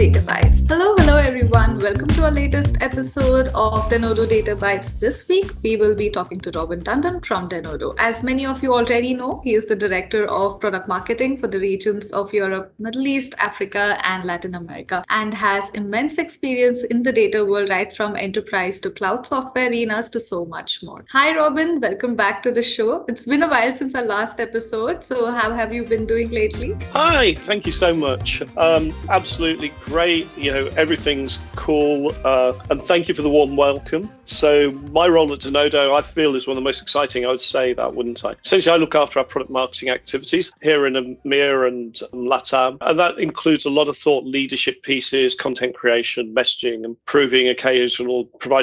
Data Bites. Hello everyone. Welcome to our latest episode of Denodo Data Bites. This week, we will be talking to Robin Tandon from Denodo. As many of you already know, he is the Director of Product Marketing for the regions of Europe, Middle East, Africa, and Latin America, and has immense experience in the data world, right from enterprise to cloud software arenas to so much more. Hi Robin, welcome back to the show. It's been a while since our last episode, so how have you been doing lately? Hi, thank you so much. Absolutely great. Everything's cool. And thank you for the warm welcome. So my role at Denodo, I feel, is one of the most exciting. I would say that, wouldn't I? Essentially, I look after our product marketing activities here in EMEA and LATAM. And that includes a lot of thought leadership pieces, content creation, messaging, and providing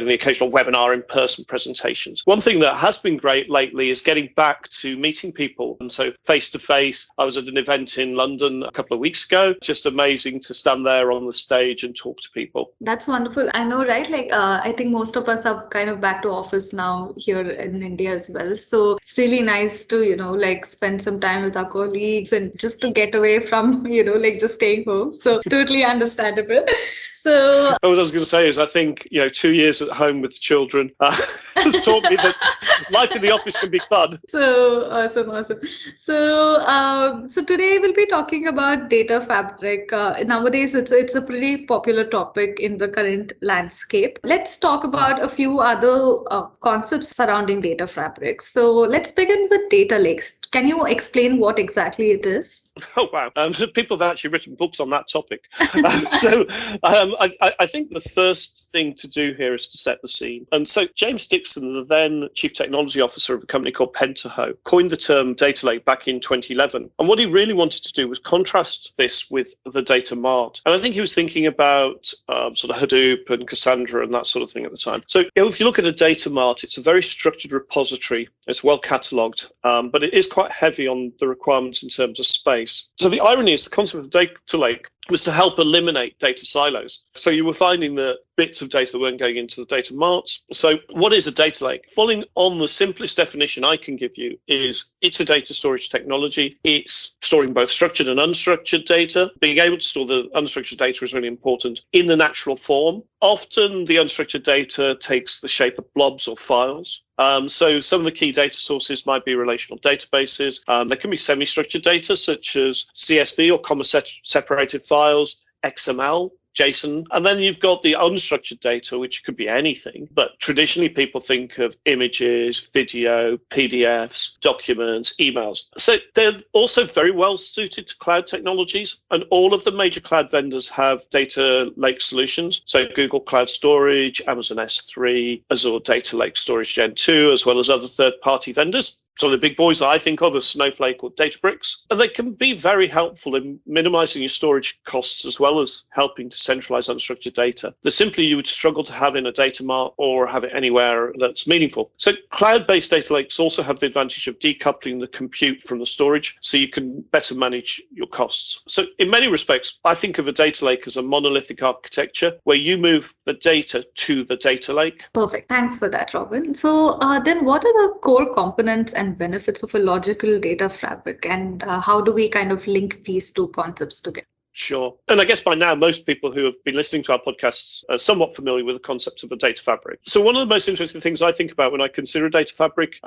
the occasional webinar in-person presentations. One thing that has been great lately is getting back to meeting people. And so face-to-face, I was at an event in London a couple of weeks ago. Just amazing to stand there on the stage and talk to people. That's wonderful. I know, right? I think most of us are kind of back to office now here in India as well. So it's really nice to, spend some time with our colleagues and just to get away from, just staying home. So totally understandable. So what I was going to say is I think, 2 years at home with the children has taught me that life in the office can be fun. So awesome. So today we'll be talking about data fabric. Nowadays, it's a pretty popular topic in the current landscape. Let's talk about a few other concepts surrounding data fabrics. So let's begin with data lakes. Can you explain what exactly it is? Oh, wow. People have actually written books on that topic. I think the first thing to do here is to set the scene. And so James Dixon, the then Chief Technology Officer of a company called Pentaho, coined the term data lake back in 2011. And what he really wanted to do was contrast this with the data mart. And I think he was thinking about sort of Hadoop and Cassandra and that sort of thing at the time. So if you look at a data mart, it's a very structured repository. It's well catalogued, but it is quite heavy on the requirements in terms of space. So the irony is the concept of data lake was to help eliminate data silos. So you were finding that bits of data that weren't going into the data marts. So what is a data lake? Following on the simplest definition I can give you is it's a data storage technology. It's storing both structured and unstructured data. Being able to store the unstructured data is really important in the natural form. Often the unstructured data takes the shape of blobs or files. So some of the key data sources might be relational databases. There can be semi-structured data such as CSV or comma-separated files, XML, JSON, and then you've got the unstructured data, which could be anything. But traditionally, people think of images, video, PDFs, documents, emails. So they're also very well suited to cloud technologies. And all of the major cloud vendors have data lake solutions. So Google Cloud Storage, Amazon S3, Azure Data Lake Storage Gen 2, as well as other third-party vendors. So the big boys that I think of are Snowflake or Databricks. And they can be very helpful in minimizing your storage costs as well as helping to centralize unstructured data that simply you would struggle to have in a data mart or have it anywhere that's meaningful. So cloud-based data lakes also have the advantage of decoupling the compute from the storage so you can better manage your costs. So in many respects, I think of a data lake as a monolithic architecture where you move the data to the data lake. Perfect. Thanks for that, Robin. So then what are the core components and benefits of a logical data fabric, and how do we kind of link these two concepts together? Sure. And I guess by now, most people who have been listening to our podcasts are somewhat familiar with the concept of a data fabric. So one of the most interesting things I think about when I consider a data fabric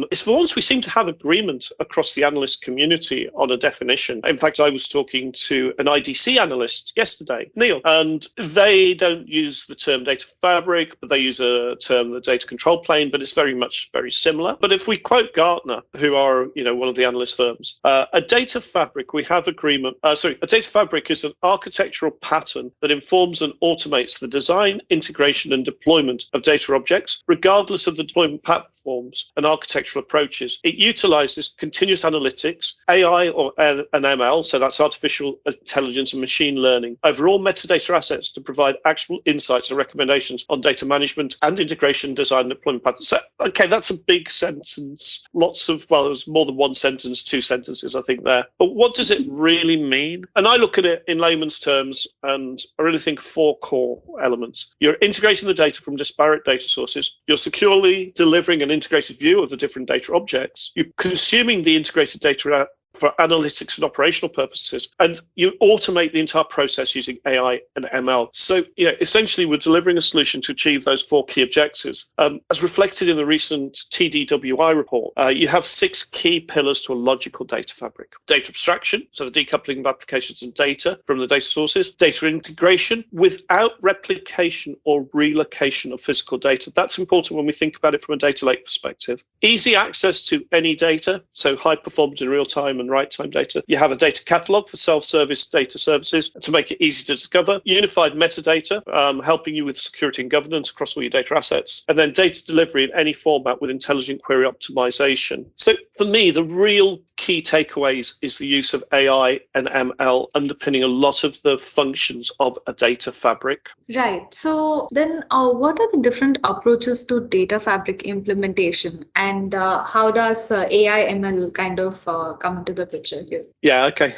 is for once we seem to have agreement across the analyst community on a definition. In fact, I was talking to an IDC analyst yesterday, Neil, and they don't use the term data fabric, but they use a term, the data control plane, but it's very similar. But if we quote Gartner, who are, one of the analyst firms, a data fabric, we have agreement, a data fabric is an architectural pattern that informs and automates the design, integration, and deployment of data objects, regardless of the deployment platforms and architectural approaches. It utilizes continuous analytics, AI or an ML, so that's artificial intelligence and machine learning, over all metadata assets to provide actionable insights and recommendations on data management and integration, design, and deployment patterns. So, okay, that's a big sentence. There's more than one sentence, 2 sentences, I think there. But what does it really mean? And I look at it in layman's terms, and I really think 4 core elements. You're integrating the data from disparate data sources. You're securely delivering an integrated view of the different data objects. You're consuming the integrated data for analytics and operational purposes, and you automate the entire process using AI and ML. So, essentially, we're delivering a solution to achieve those 4 key objectives. As reflected in the recent TDWI report, you have 6 key pillars to a logical data fabric. Data abstraction, so the decoupling of applications and data from the data sources. Data integration without replication or relocation of physical data. That's important when we think about it from a data lake perspective. Easy access to any data, so high performance in real time and right time data. You have a data catalog for self-service data services to make it easy to discover. Unified metadata, helping you with security and governance across all your data assets. And then data delivery in any format with intelligent query optimization. So for me, the real key takeaways is the use of AI and ML underpinning a lot of the functions of a data fabric. Right. So then what are the different approaches to data fabric implementation, and how does AI ML kind of come into the picture here? Yeah, okay.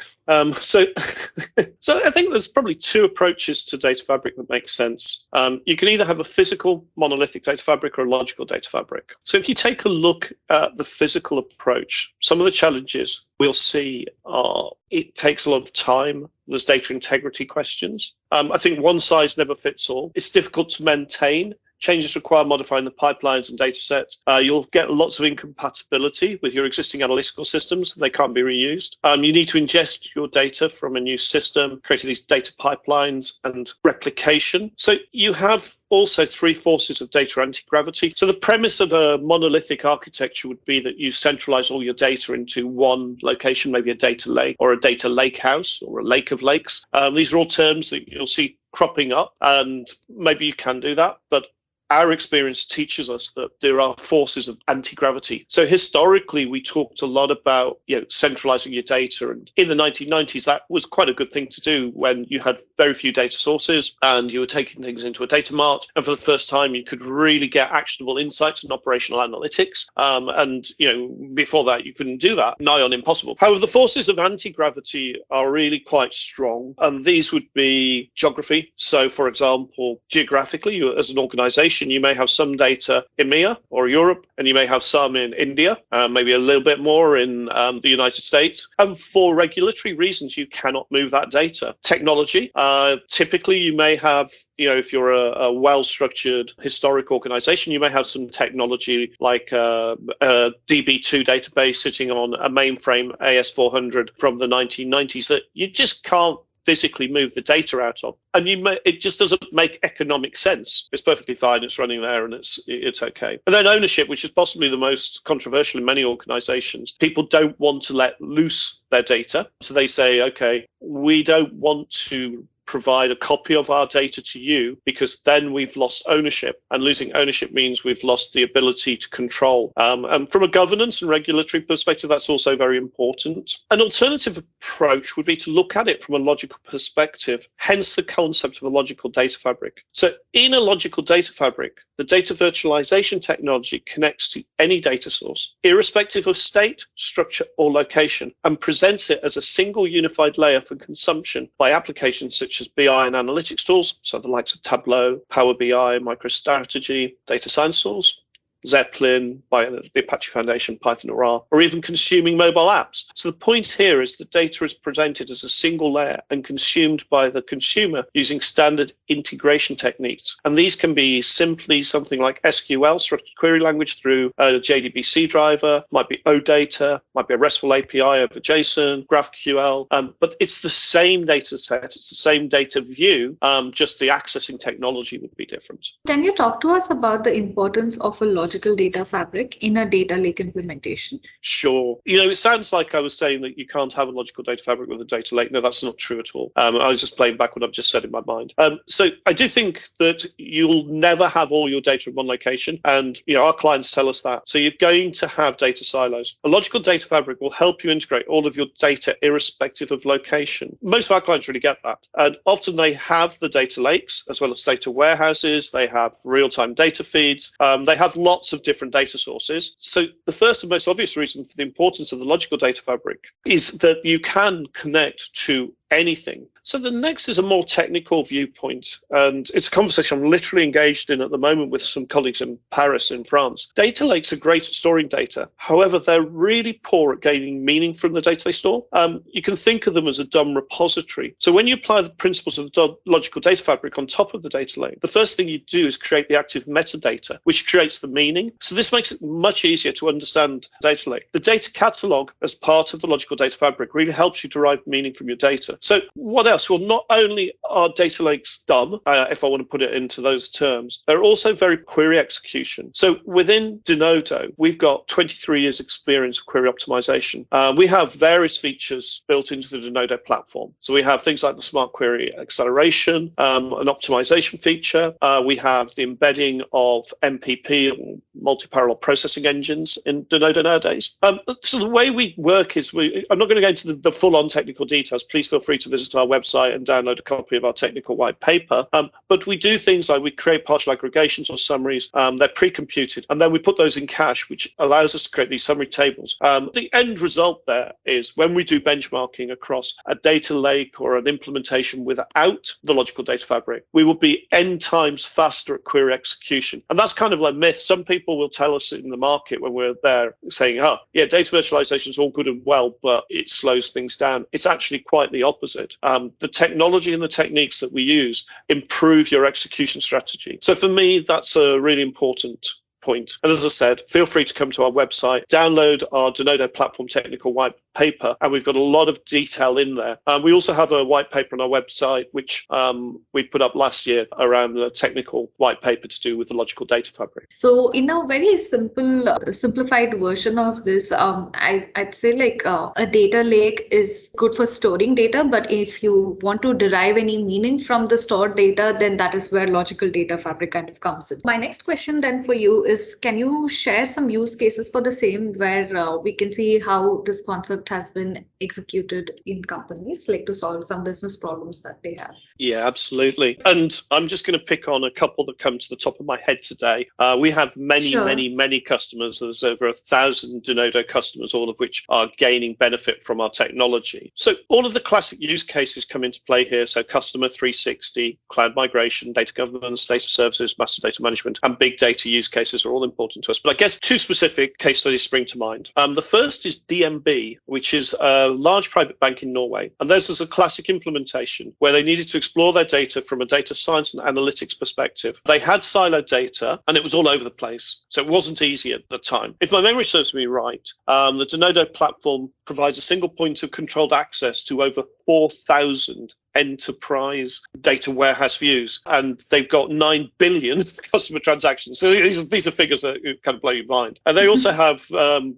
So I think there's probably 2 approaches to data fabric that make sense. You can either have a physical monolithic data fabric or a logical data fabric. So if you take a look at the physical approach, some of the challenges we'll see are it takes a lot of time. There's data integrity questions. I think one size never fits all. It's difficult to maintain. Changes require modifying the pipelines and data sets. You'll get lots of incompatibility with your existing analytical systems. They can't be reused. You need to ingest your data from a new system, creating these data pipelines and replication. So you have also 3 forces of data anti-gravity. So the premise of a monolithic architecture would be that you centralize all your data into one location, maybe a data lake or a data lake house or a lake of lakes. These are all terms that you'll see cropping up, and maybe you can do that, but our experience teaches us that there are forces of anti-gravity. So historically, we talked a lot about centralizing your data. And in the 1990s, that was quite a good thing to do when you had very few data sources and you were taking things into a data mart. And for the first time, you could really get actionable insights and operational analytics. And before that, you couldn't do that. Nigh on impossible. However, the forces of anti-gravity are really quite strong. And these would be geography. So, for example, geographically, you, as an organization, you may have some data in EMEA or Europe, and you may have some in India, maybe a little bit more in the United States. And for regulatory reasons, you cannot move that data. Technology, typically you may have, if you're a well-structured historic organization, you may have some technology like a DB2 database sitting on a mainframe AS400 from the 1990s that you just can't physically move the data out of. And it just doesn't make economic sense. It's perfectly fine, it's running there, and it's okay. And then ownership, which is possibly the most controversial in many organizations. People don't want to let loose their data. So they say, okay, we don't want to provide a copy of our data to you because then we've lost ownership, and losing ownership means we've lost the ability to control. And from a governance and regulatory perspective, that's also very important. An alternative approach would be to look at it from a logical perspective, hence the concept of a logical data fabric. So in a logical data fabric, the data virtualization technology connects to any data source, irrespective of state, structure, or location, and presents it as a single unified layer for consumption by applications such as BI and analytics tools, so the likes of Tableau, Power BI, MicroStrategy, data science tools, Zeppelin, by the Apache Foundation, Python or R, or even consuming mobile apps. So the point here is the data is presented as a single layer and consumed by the consumer using standard integration techniques. And these can be simply something like SQL, structured query language, through a JDBC driver, might be OData, might be a RESTful API over JSON, GraphQL, but it's the same data set, it's the same data view, just the accessing technology would be different. Can you talk to us about the importance of a logical data fabric in a data lake implementation? Sure. It sounds like I was saying that you can't have a logical data fabric with a data lake. No, that's not true at all. I was just playing back what I've just said in my mind. So I do think that you'll never have all your data in one location. And, our clients tell us that. So you're going to have data silos. A logical data fabric will help you integrate all of your data irrespective of location. Most of our clients really get that. And often they have the data lakes as well as data warehouses. They have real-time data feeds. They have lots of different data sources. So the first and most obvious reason for the importance of the logical data fabric is that you can connect to anything. So the next is a more technical viewpoint, and it's a conversation I'm literally engaged in at the moment with some colleagues in Paris in France. Data lakes are great at storing data. However, they're really poor at gaining meaning from the data they store. You can think of them as a dumb repository. So when you apply the principles of the logical data fabric on top of the data lake, the first thing you do is create the active metadata, which creates the meaning. So this makes it much easier to understand data lake. The data catalog as part of the logical data fabric really helps you derive meaning from your data. So what else? Well, not only are data lakes dumb, if I want to put it into those terms, they're also very query execution. So within Denodo, we've got 23 years experience of query optimization. We have various features built into the Denodo platform. So we have things like the smart query acceleration, an optimization feature. We have the embedding of MPP, multi-parallel processing engines in Denodo nowadays. So the way we work is I'm not going to go into the full-on technical details. Please feel free to visit our website and download a copy of our technical white paper. But we do things like we create partial aggregations or summaries. They're pre-computed, and then we put those in cache, which allows us to create these summary tables. The end result there is when we do benchmarking across a data lake or an implementation without the logical data fabric, we will be n times faster at query execution. And that's kind of like myth. Some people will tell us in the market when we're there saying, yeah, data virtualization is all good and well, but it slows things down. It's actually quite the opposite. The technology and the techniques that we use improve your execution strategy. So for me, that's a really important point. And as I said, feel free to come to our website, download our Denodo platform technical white paper, and we've got a lot of detail in there. We also have a white paper on our website, which we put up last year around the technical white paper to do with the logical data fabric. So in a very simplified version of this, I'd say like a data lake is good for storing data, but if you want to derive any meaning from the stored data, then that is where logical data fabric kind of comes in. My next question then for you is, can you share some use cases for the same where we can see how this concept has been executed in companies, like to solve some business problems that they have? Yeah, absolutely. And I'm just going to pick on a couple that come to the top of my head today. We have many customers. There's over 1,000 Denodo customers, all of which are gaining benefit from our technology. So all of the classic use cases come into play here. So customer 360, cloud migration, data governance, data services, master data management, and big data use cases are all important to us. But I guess two specific case studies spring to mind. The first is DNB, which is a large private bank in Norway. And this is a classic implementation where they needed to explore their data from a data science and analytics perspective. They had siloed data and it was all over the place. So it wasn't easy at the time. If my memory serves me right, the Denodo platform provides a single point of controlled access to over 4,000 enterprise data warehouse views, and they've got 9 billion customer transactions. So these are figures that kind of blow your mind. And they also have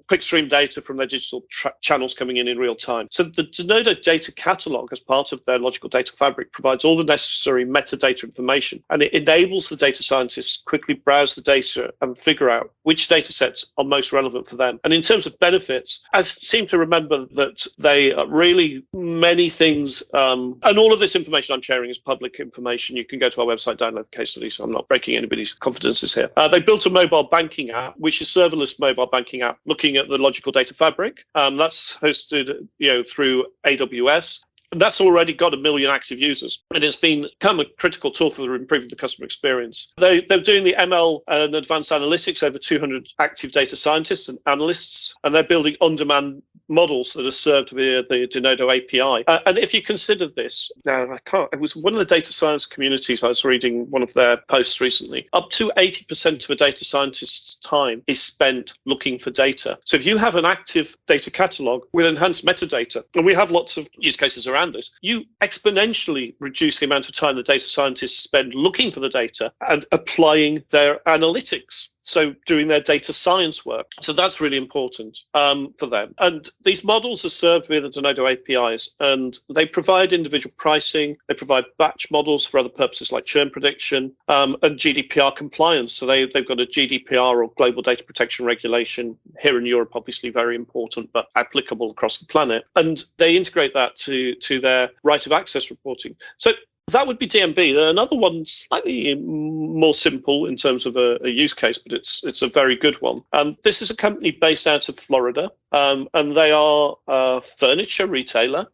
clickstream data from their digital channels coming in real time. So the Denodo data catalog, as part of their logical data fabric, provides all the necessary metadata information, and it enables the data scientists to quickly browse the data and figure out which data sets are most relevant for them. And in terms of benefits, I seem to remember that they really many things, and all of this information I'm sharing is public information. You can go to our website, download the case study, so I'm not breaking anybody's confidences here. They built a mobile banking app, which is serverless mobile banking app, looking at the logical data fabric. That's hosted, through AWS. And that's already got 1 million active users, and it's become a critical tool for improving the customer experience. They're doing the ML and advanced analytics, over 200 active data scientists and analysts, and they're building on-demand models that are served via the Denodo API. And if you consider this, now it was one of the data science communities, I was reading one of their posts recently, up to 80% of a data scientist's time is spent looking for data. So if you have an active data catalog with enhanced metadata, and we have lots of use cases around this, you exponentially reduce the amount of time the data scientists spend looking for the data and applying their analytics. So doing their data science work. So that's really important for them. And these models are served via the Denodo APIs, and they provide individual pricing. They provide batch models for other purposes like churn prediction and GDPR compliance. So they've got a GDPR, or global data protection regulation, here in Europe, obviously very important, but applicable across the planet. And they integrate that to their right of access reporting. So that would be DNB. Another one, slightly more simple in terms of a use case, but it's a very good one. This is a company based out of Florida, and they are a furniture retailer.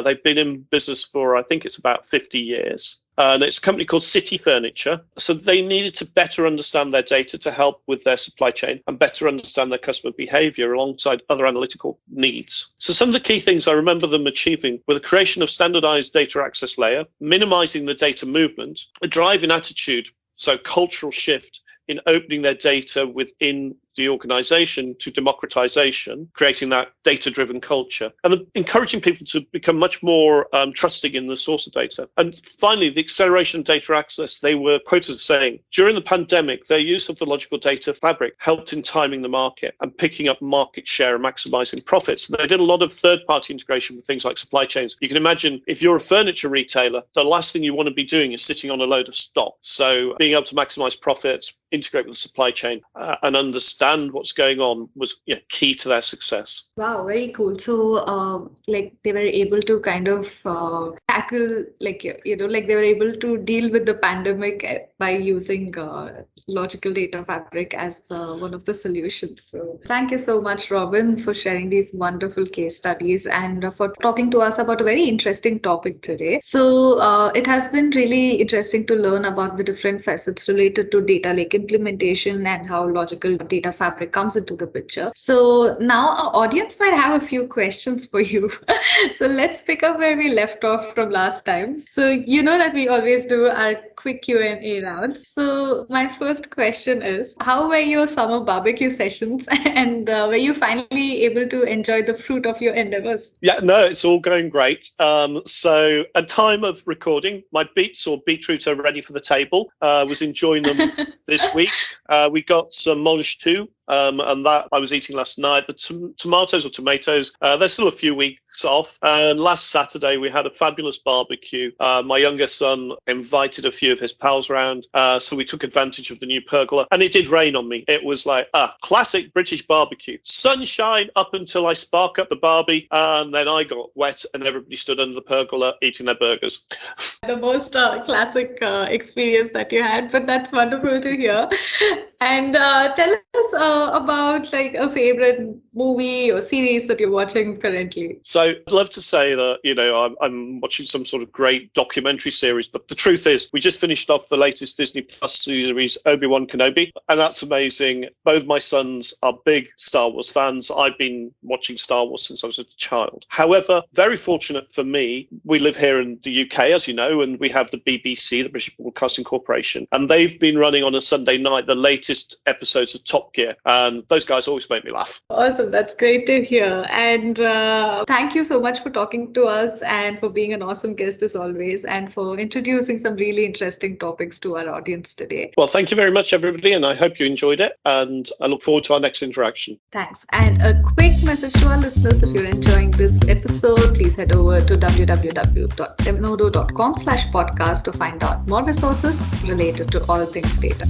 They've been in business for, I think it's about 50 years. And it's a company called City Furniture. So they needed to better understand their data to help with their supply chain and better understand their customer behavior alongside other analytical needs. So some of the key things I remember them achieving were the creation of standardized data access layer, minimizing the data movement, a drive in attitude, so cultural shift in opening their data within the organization to democratization, creating that data-driven culture, and encouraging people to become much more trusting in the source of data. And finally, the acceleration of data access, they were quoted as saying, during the pandemic, their use of the logical data fabric helped in timing the market and picking up market share and maximizing profits. They did a lot of third-party integration with things like supply chains. You can imagine if you're a furniture retailer, the last thing you want to be doing is sitting on a load of stock. So being able to maximize profits, integrate with the supply chain, and understand what's going on was key to their success. Wow, very cool. So they were able to kind of tackle, they were able to deal with the pandemic by using logical data fabric as one of the solutions. So thank you so much, Robin, for sharing these wonderful case studies and for talking to us about a very interesting topic today. So it has been really interesting to learn about the different facets related to data lake implementation and how logical data fabric comes into the picture. So now our audience might have a few questions for you. So let's pick up where we left off from last time. So you know that we always do our quick Q&A rounds. So my first question is, how were your summer barbecue sessions and were you finally able to enjoy the fruit of your endeavors? Yeah, no, it's all going great. So at time of recording, my beets or beetroot are ready for the table. Was enjoying them this week. We got some mange tout. And that I was eating last night. The tomatoes, they're still a few weeks off. And last Saturday, we had a fabulous barbecue. My younger son invited a few of his pals around. So we took advantage of the new pergola. And it did rain on me. It was like a classic British barbecue. Sunshine up until I spark up the barbie. And then I got wet and everybody stood under the pergola eating their burgers. The most classic experience that you had. But that's wonderful to hear. And tell us about a favorite movie or series that you're watching currently. So I'd love to say that, I'm watching some sort of great documentary series, but the truth is we just finished off the latest Disney Plus series, Obi-Wan Kenobi, and that's amazing. Both my sons are big Star Wars fans. I've been watching Star Wars since I was a child. However, very fortunate for me, we live here in the UK, as you know, and we have the BBC, the British Broadcasting Corporation, and they've been running on a Sunday night the latest episodes of Top Gear. And those guys always make me laugh. Awesome. That's great to hear. And thank you so much for talking to us and for being an awesome guest as always and for introducing some really interesting topics to our audience today. Well, thank you very much, everybody. And I hope you enjoyed it. And I look forward to our next interaction. Thanks. And a quick message to our listeners. If you're enjoying this episode, please head over to www.denodo.com/podcast to find out more resources related to all things data.